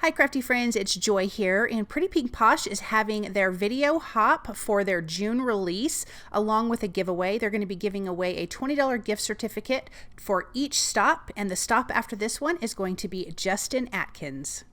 Hi crafty friends, it's Joy here, and Pretty Pink Posh is having their video hop for their June release along with a giveaway. They're going to be giving away a $20 gift certificate for each stop, and the stop after this one is going to be Justin Atkins.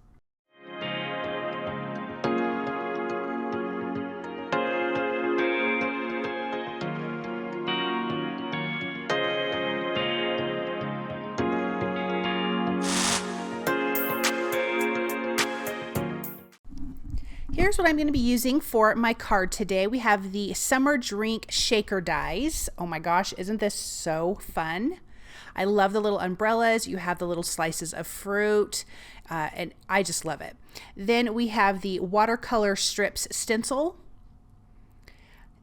Here's what I'm going to be using for my card today. We have the Summer Drink Shaker dies. Oh my gosh, isn't this so fun? I love the little umbrellas. You have the little slices of fruit, and I just love it. Then we have the Watercolor Strips Stencil,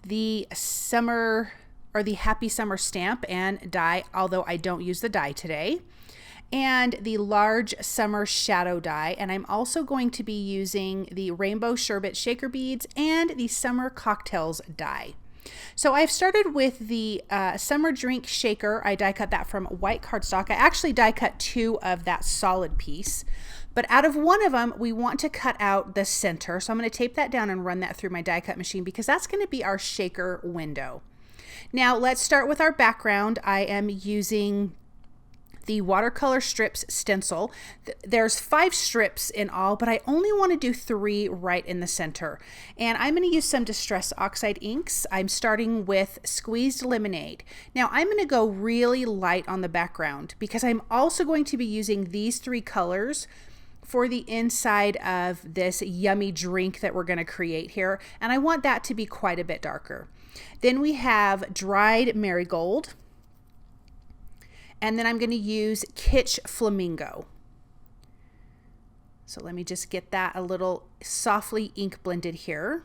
the Summer or the Happy Summer stamp and die, although I don't use the die today, and the large summer shadow die. And I'm also going to be using the rainbow sherbet shaker beads and the summer cocktails die. So I've started with the summer drink shaker. I die cut that from white cardstock. I actually die cut two of that solid piece, but out of one of them we want to cut out the center. So I'm going to tape that down and run that through my die cut machine because that's going to be our shaker window. Now let's start with our background. I am using the Watercolor Strips Stencil. There's 5 strips in all, but I only want to do 3 right in the center. And I'm going to use some Distress Oxide inks. I'm starting with Squeezed Lemonade. Now I'm going to go really light on the background because I'm also going to be using these 3 colors for the inside of this yummy drink that we're going to create here. And I want that to be quite a bit darker. Then we have Dried Marigold. And then I'm going to use Kitsch Flamingo. So let me just get that a little softly ink blended here.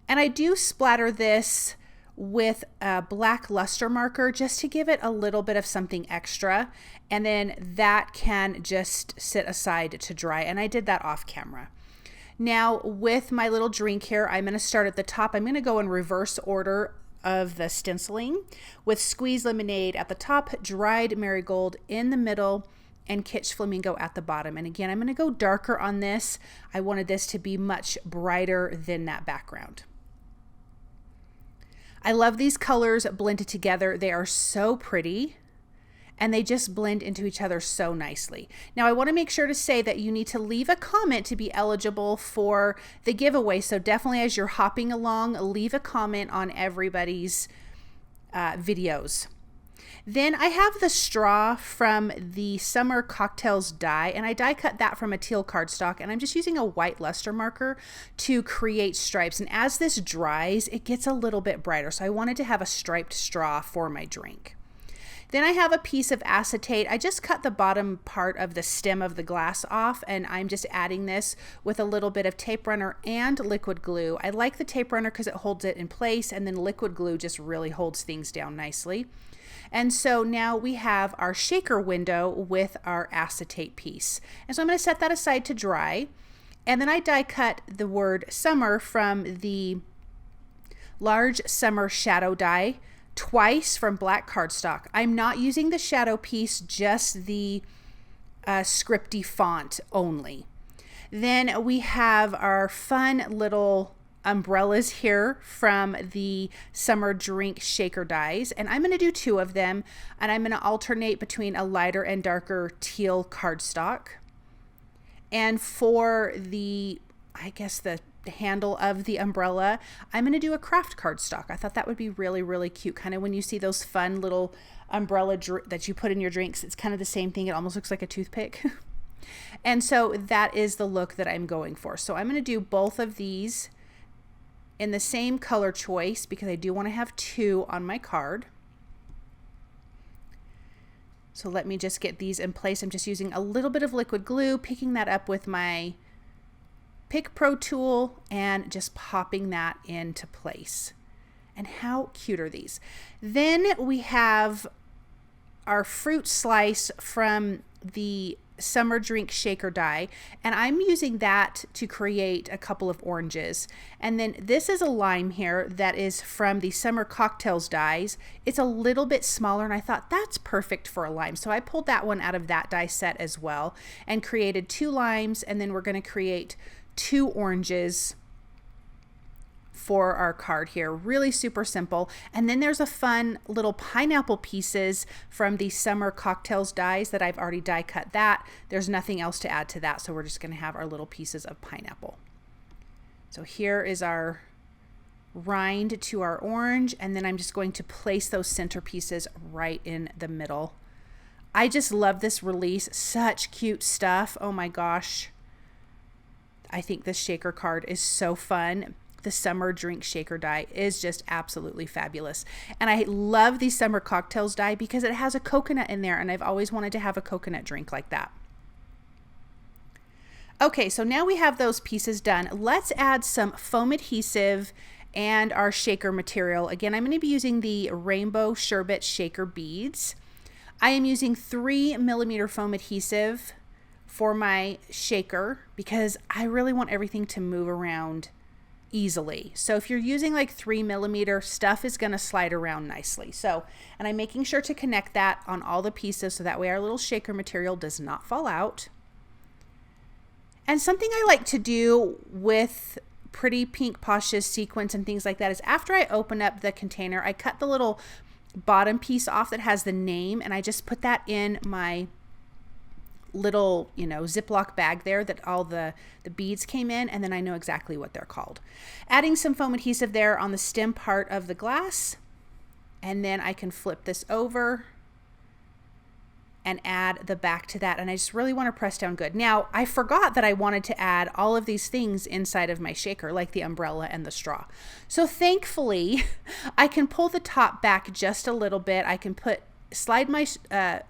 And I do splatter this with a black luster marker just to give it a little bit of something extra. And then that can just sit aside to dry. And I did that off camera. Now with my little drink here, I'm going to start at the top. I'm going to go in reverse order of the stenciling with Squeezed Lemonade at the top, Dried Marigold in the middle, and Kitsch Flamingo at the bottom. And again, I'm going to go darker on this. I wanted this to be much brighter than that background. I love these colors blended together. They are so pretty and they just blend into each other so nicely. Now I want to make sure to say that you need to leave a comment to be eligible for the giveaway. So definitely as you're hopping along, leave a comment on everybody's videos. Then I have the straw from the Summer Cocktails die, and I die cut that from a teal cardstock, and I'm just using a white luster marker to create stripes. And as this dries, it gets a little bit brighter. So I wanted to have a striped straw for my drink. Then I have a piece of acetate. I just cut the bottom part of the stem of the glass off, and I'm just adding this with a little bit of tape runner and liquid glue. I like the tape runner because it holds it in place, and then liquid glue just really holds things down nicely. And so now we have our shaker window with our acetate piece. And so I'm going to set that aside to dry. And then I die cut the word summer from the large summer shadow die twice from black cardstock. I'm not using the shadow piece, just the scripty font only. Then we have our fun little umbrellas here from the Summer Drink Shaker dies, and I'm going to do 2 of them, and I'm going to alternate between a lighter and darker teal cardstock. And for the, I guess the handle of the umbrella, I'm going to do a craft cardstock. I thought that would be really, really cute. Kind of when you see those fun little umbrella that you put in your drinks, it's kind of the same thing. It almost looks like a toothpick. And so that is the look that I'm going for. So I'm going to do both of these in the same color choice because I do want to have 2 on my card. So let me just get these in place. I'm just using a little bit of liquid glue, picking that up with my Pick Pro tool and just popping that into place. And how cute are these? Then we have our fruit slice from the summer drink shaker die, and I'm using that to create a couple of oranges. And then this is a lime here that is from the summer cocktails dies. It's a little bit smaller, and I thought that's perfect for a lime, so I pulled that one out of that die set as well and created 2 limes, and then we're going to create 2 oranges for our card here. Really super simple. And then there's a fun little pineapple pieces from the summer cocktails dies that I've already die cut that. There's nothing else to add to that, so we're just going to have our little pieces of pineapple. So here is our rind to our orange, and then I'm just going to place those center pieces right in the middle. I just love this release. Such cute stuff. Oh my gosh. I think this shaker card is so fun. The summer drink shaker die is just absolutely fabulous. And I love the summer cocktails die because it has a coconut in there, and I've always wanted to have a coconut drink like that. Okay, so now we have those pieces done. Let's add some foam adhesive and our shaker material. Again, I'm going to be using the Rainbow Sherbet shaker beads. I am using 3mm foam adhesive for my shaker because I really want everything to move around easily. So if you're using like 3mm, stuff is going to slide around nicely. So, and I'm making sure to connect that on all the pieces so that way our little shaker material does not fall out. And something I like to do with Pretty Pink Posh's sequins and things like that is after I open up the container, I cut the little bottom piece off that has the name, and I just put that in my little, you know, Ziploc bag there that all the beads came in, and then I know exactly what they're called. Adding some foam adhesive there on the stem part of the glass, and then I can flip this over and add the back to that, and I just really want to press down good. Now, I forgot that I wanted to add all of these things inside of my shaker, like the umbrella and the straw. So thankfully, I can pull the top back just a little bit. I can slide my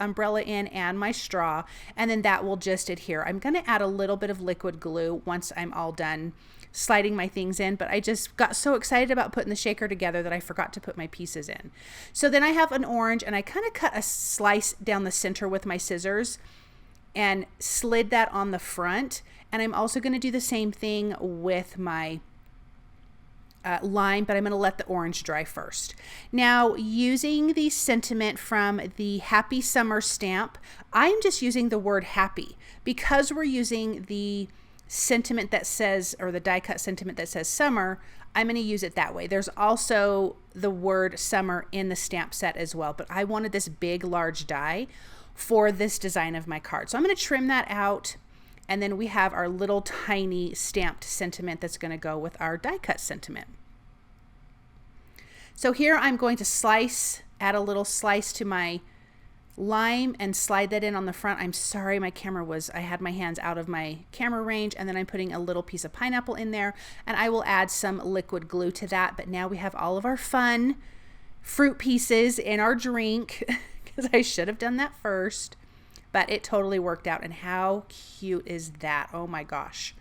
umbrella in and my straw, and then that will just adhere. I'm going to add a little bit of liquid glue once I'm all done sliding my things in, but I just got so excited about putting the shaker together that I forgot to put my pieces in. So then I have an orange, and I kind of cut a slice down the center with my scissors and slid that on the front, and I'm also going to do the same thing with my lime, but I'm going to let the orange dry first. Now, using the sentiment from the Happy Summer stamp, I'm just using the word happy because we're using the sentiment that says, or the die cut sentiment that says summer. I'm going to use it that way. There's also the word summer in the stamp set as well, but I wanted this big, large die for this design of my card. So I'm going to trim that out. And then we have our little tiny stamped sentiment that's going to go with our die cut sentiment. So here I'm going to add a little slice to my lime and slide that in on the front. I'm sorry, I had my hands out of my camera range, and then I'm putting a little piece of pineapple in there, and I will add some liquid glue to that. But now we have all of our fun fruit pieces in our drink because I should have done that first. But it totally worked out, and how cute is that? Oh my gosh.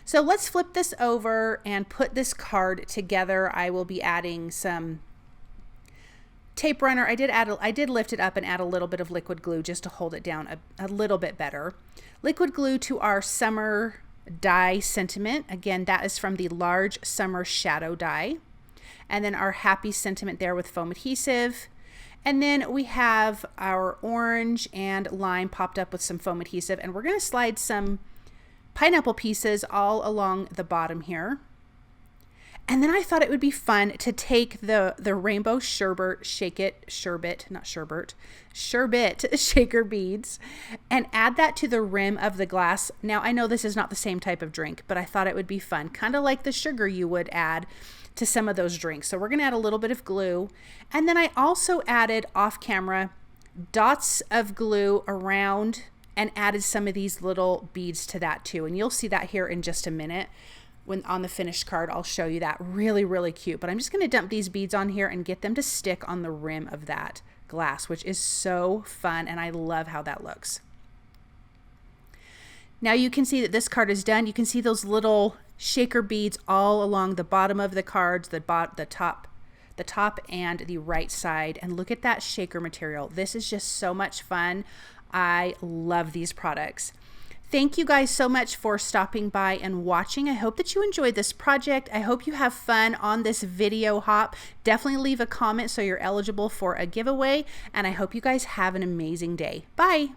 So let's flip this over and put this card together. I will be adding some tape runner. I did lift it up and add a little bit of liquid glue just to hold it down a little bit better. Liquid glue to our summer die sentiment. Again, that is from the large summer shadow die. And then our happy sentiment there with foam adhesive. And then we have our orange and lime popped up with some foam adhesive, and we're going to slide some pineapple pieces all along the bottom here. And then I thought it would be fun to take the Rainbow Sherbet shaker beads and add that to the rim of the glass. Now, I know this is not the same type of drink, but I thought it would be fun, kind of like the sugar you would add to some of those drinks. So we're going to add a little bit of glue. And then I also added off camera dots of glue around and added some of these little beads to that too. And you'll see that here in just a minute. When on the finished card, I'll show you that. Really, really cute. But I'm just going to dump these beads on here and get them to stick on the rim of that glass, which is so fun. And I love how that looks. Now you can see that this card is done. You can see those little shaker beads all along the bottom of the cards, the top and the right side. And look at that shaker material. This is just so much fun. I love these products. Thank you guys so much for stopping by and watching. I hope that you enjoyed this project. I hope you have fun on this video hop. Definitely leave a comment so you're eligible for a giveaway, and I hope you guys have an amazing day. Bye.